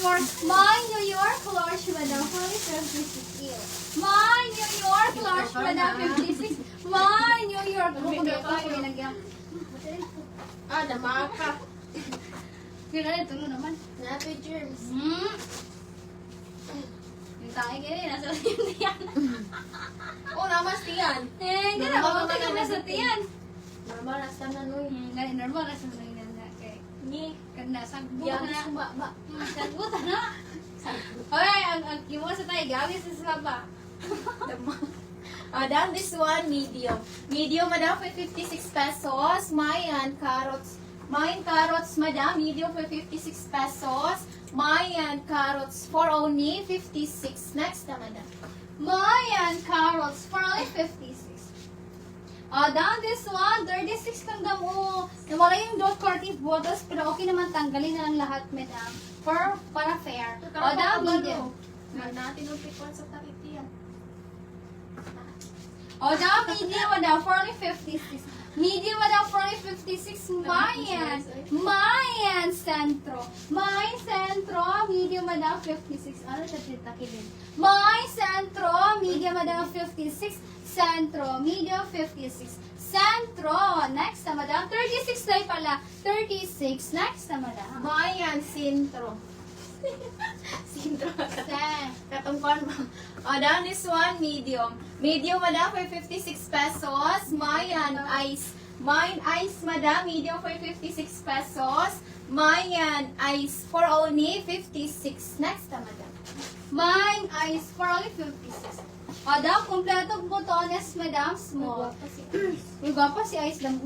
New York large, madam, 56. My New York large, madam, 56. My New York. Namaka. Kira ito naman. Nato germs. Yung tayo ganyan, nasa tiyan. Oh, namas tiyan. Ganyan, mabuti ka nasa tiyan. Normal, nasa nanoy. Ganyan, normal, nasa tiyan. Ni. Kanda, sagbo Yan, na. ba. Sagbo na. Okay, ang kimo sa tayo, gawin sa saba. Madam, this one, medium. Medium, madam, for 56 pesos. Mayan, carrots. Mayan, carrots, madam, medium for 56 pesos. Mayan, carrots for only 56. Next na, madam. Mayan carrots for only 56. Down this one, 36 kang damo. Nawala yung dot curtive bottles, pero okay naman, tanggalin na lang lahat, madam. Para fair. Down medium. Natin yung people sa takitiyan. Down medium, madam, for only 56. Medium, madam, for only 56. Mayan centro. Mayan centro, medium, madam, 56. Ano siya titakilin? Mayan centro, medium, madam, 56. Centro, medium, 56. Centro, next na, madam. 36 na pala. 36, next na, madam. Mayan, sintro. Sintro. Katungkol mo. Madam, this one, medium. Medium, madam, for 56 pesos. Mayan, ice. Mayan, ice, madam, medium for 56 pesos. Mayan, ice for only 56. Next na, madam. Mayan, ice for only 56. Madam, kompletong botones, madam, small. Yung pa si ice lang.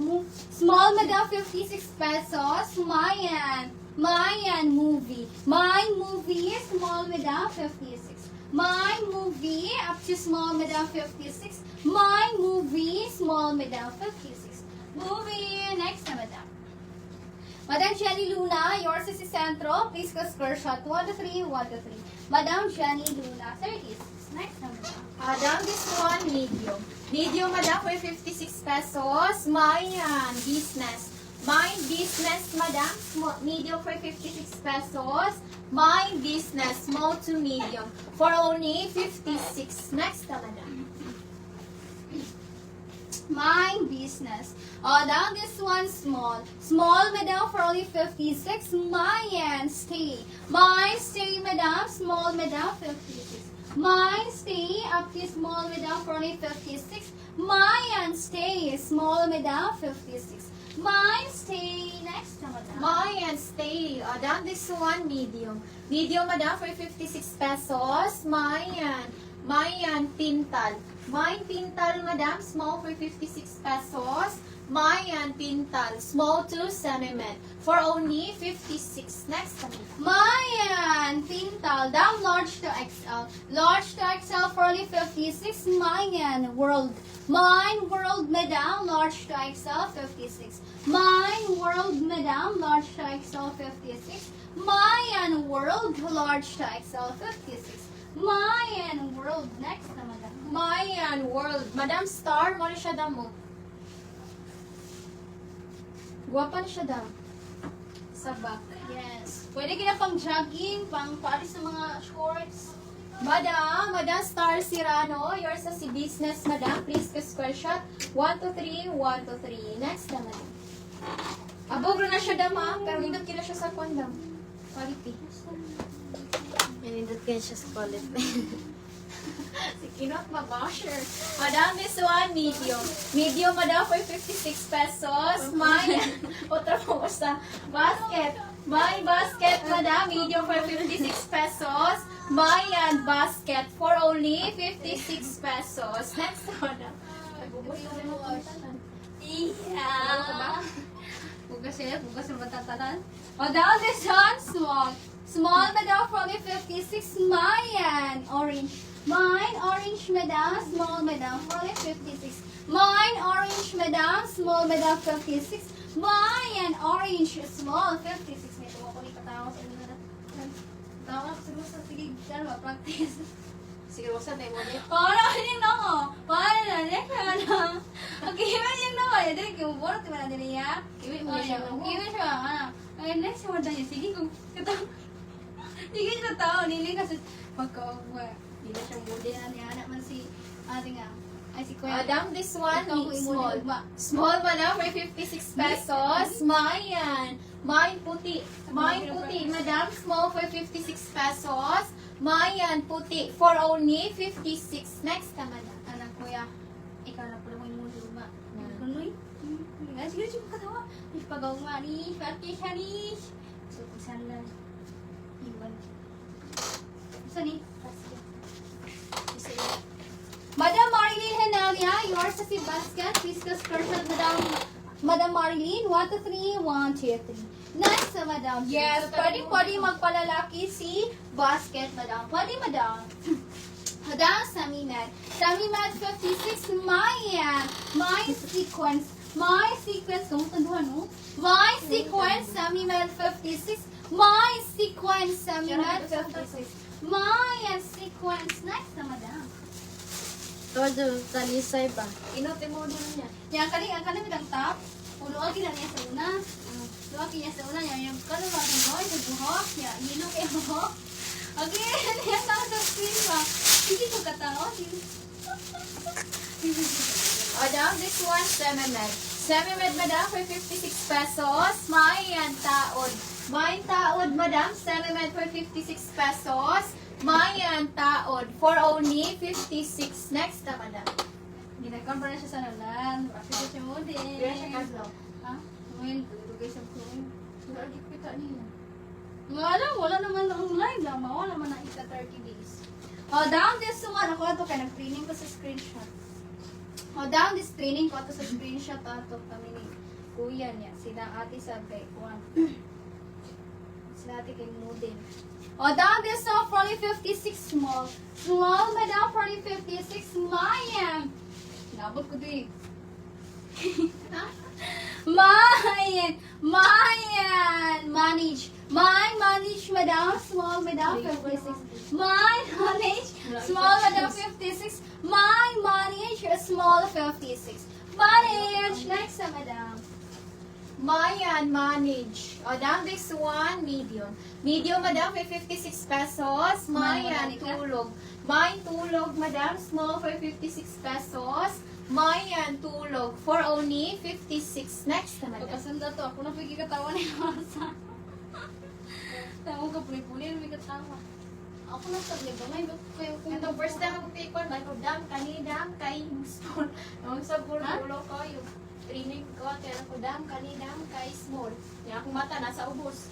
Small, madam, 56 pesos. Mayan. Mayan movie. My movie, small, madam, 56. My movie, up to small, madam, 56. My movie, small, madam, 56. Movie, next na, madam. Madam Jenny Luna, yours is the centro. Please go square shot. 1 to 3, 1 to 3. Madam Jenny Luna, 36. Next na, madam. Madam, this one, medium. Medium, madam, for 56 pesos. Mayan, business. Mind business, madam, medium for 56 pesos. Mind business, small to medium, for only 56. Next na, madam. Mind business. Down this one, small. Small, madam, for only 56. Mayan, stay. Mine, stay, madam, small, madam, 56. Mine, stay, up to small, madam, for only 56. Mayan, stay, small, madam, 56. Mine, stay, next na, madam. Mayan, stay. Madam, this one, medium. Medium, madam, for 56 pesos. Mayan. Mayan, pintal. Mayan, pintal, madam, small for 56 pesos. Mayan, pintal, small to sentiment, for only 56. Next na, madam. Mayan, pintal, down large to XL. Large to XL for only 56. Mayan, world. Mine, world, madam, large to XL, 56. Mine, world, madam, large to XL, 56. Mayan, world, large to XL, 56. Mayan, world, next na, madam. Mayan, world. Madam, star, mo na siya damo. Guwapa na siya daw. Sa back. Yes. Pwede kaya pang jogging, pang paalis sa mga shorts. Madam, Star Cirano, yours sa si business, madam. Please, square shot. 1 to 3, 1 to 3. Next na, madam. Abog na siya dama, pero nindot kila siya sa kondam. Quality. Nindot ka siya sa quality. Si Kinot Mabasher. Madam, this one, medium. Medium, madam, for 56 pesos. Mayan. Otra po sa basket. My basket, madam, medium for 56 pesos. Mayan basket for only 56 pesos. Next, madam. Yeah. Bukas yung matatalan. Down this one, small. Small, madam, for only 56. Mayan, orange. Mine, orange, madam, small, madam, for only 56. Mine, orange, madam, small, madam, 56. Mine, orange, small, 56. May tuwa ko ni katawa sa inyo na. Tawa ko siguro sa sige, dyan practice. Sige, wasa tayo mo ulit. Para yun ako. Para na, madam. Okay, yun na ba? Dili, kimuborot ko na din niya. Iwi mo siya. Kiwi siya, Ay, next word na yun. Sige, kung katawa. Tingin na tao, nili kasi pagka-uwa. Hindi na siya model na niya. Anak man si, ate nga. Ay, si Kuya. Madam, this one, Ikaw ko small. i-model ba? Small, madam, for 56 pesos. Mayan. Mayan puti. Mayan puti. Madam, small for 56 pesos. Mayan puti. For only 56. Next na, madam. Anak Kuya. Ikaw na pala mo yung model ba? Kunoy? Sige, sige, katawa. Ipagaw nga ni, pati siya ni. So, saan lang? Iwan. Saan ni? Madam Marilyn Henalia, yours sa si basket. Fiscal special, Madam Marilyn. 1 to 3, 1, 2, 3. Nice, Madam. Yes, pwede magpalalaki si basket, Madam. Pwede, Madam. Madam, Sammy Med. Sammy Med 56, my sequence. My sequence, kamutanduhan, no? My sequence, Sammy Med 56. My sequence, Sammy Med 56. My sequence. Next na, Madam. Todo talisay ba? Inote mo din niya. Yang kali bidang top. Ulo lagi lang niya sa una. Ulo lagi niya sa una. Yang kali ba ng boy sa buhok. Ya, yelo kay buhok. Okay, yan na sa screen ba. Hindi ko katao. Madam, this one, Semimed. Semimed, madam, for 56 pesos. Mayan taod. Mayan taod, madam. Semimed for 56 pesos. Mayan taod. For only 56. Next na, madam. Ginagawa na siya sa nalan. Bakit siya mo din? Dire siya kaslo. Ha? Ngayon, tulugay sa phone. Lagi kita niya. Wala naman ang live lang. Wala naman ang ika 30 days. Oh, down this one. Ako ito kaya nag-training ko sa screenshot. Oh, down this training ko ito sa screenshot. Ito kami ni Kuya niya. Sila ate sa Bekwan. Sila ate kay Modin. Oh, down this one. For only 56 small. Small, madam. For only 56. Mayan. Nabot ko din. Mayan. Manage. Manage, madam. Small, madam. 56. Manage. Small, madam. 56. Manage. Small, 56. Manage. Next, madam. Mayan, manage. O, down this one, medium. Medium, madam, for 56 pesos. Mayan, tulog. Mayan, tulog, madam. Small for 56 pesos. Mayan, tulog. For only 56. Next na, madam. Pagkasanda to, ako na pagkikatawa ni Masa. Tawag ka, puli-puli, may katawa. Ako na sabi ba, may kayo kung Ito, first time ako pikon, may kudam, kanidam, kay small. Yung sa pulo ko, yung training ko, kaya kudam, kanidam, kay small. Yung akong mata, nasa ubos.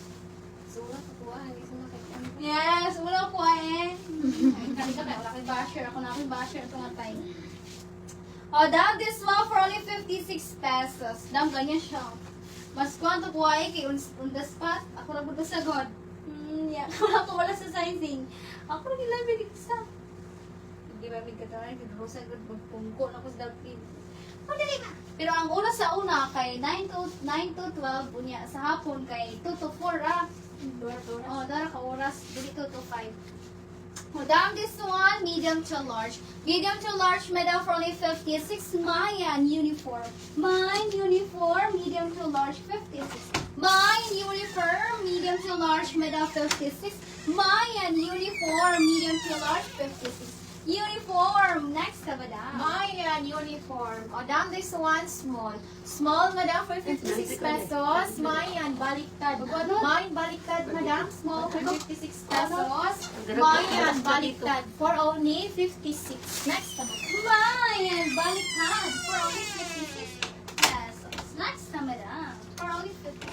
Sulat ko kuha, hindi sulat kay yes, wala ko eh. Kanina kayo, wala kay basher. Ako na kay basher ito nga tayo. Oh, down this one for only 56 pesos. Dam, ganyan siya. Mas kwanto ko ay kay on the spot. Ako na buto sa God. Yeah. Wala sa sizing. Ako na nila binig sa. Hindi ba binig katawa? Hindi ko sa God. Magpungko na ko sa dalpin. Madali ba? Pero ang una sa una kay 9 to 12. Bunya sa hapon kay 2 to 4 ah. Oh, dara ka oras. Dili 2 to 5. Madam, this one, medium to large. Medium to large, madam, for only 56. Mayan uniform. Mine uniform, medium to large, 56. Mine uniform, medium to large, madam, 56. Mayan uniform, medium to large, 56. Uniform. Next, madam. Mayan, uniform. O, down this one, small. Small, madam, for 56 pesos. Mayan, baliktad. Mayan, baliktad, madam. Small for 56 pesos. Mayan, baliktad. For only 56. Next, madam. Mayan, baliktad. For only 56 pesos. Next, madam. For only 56.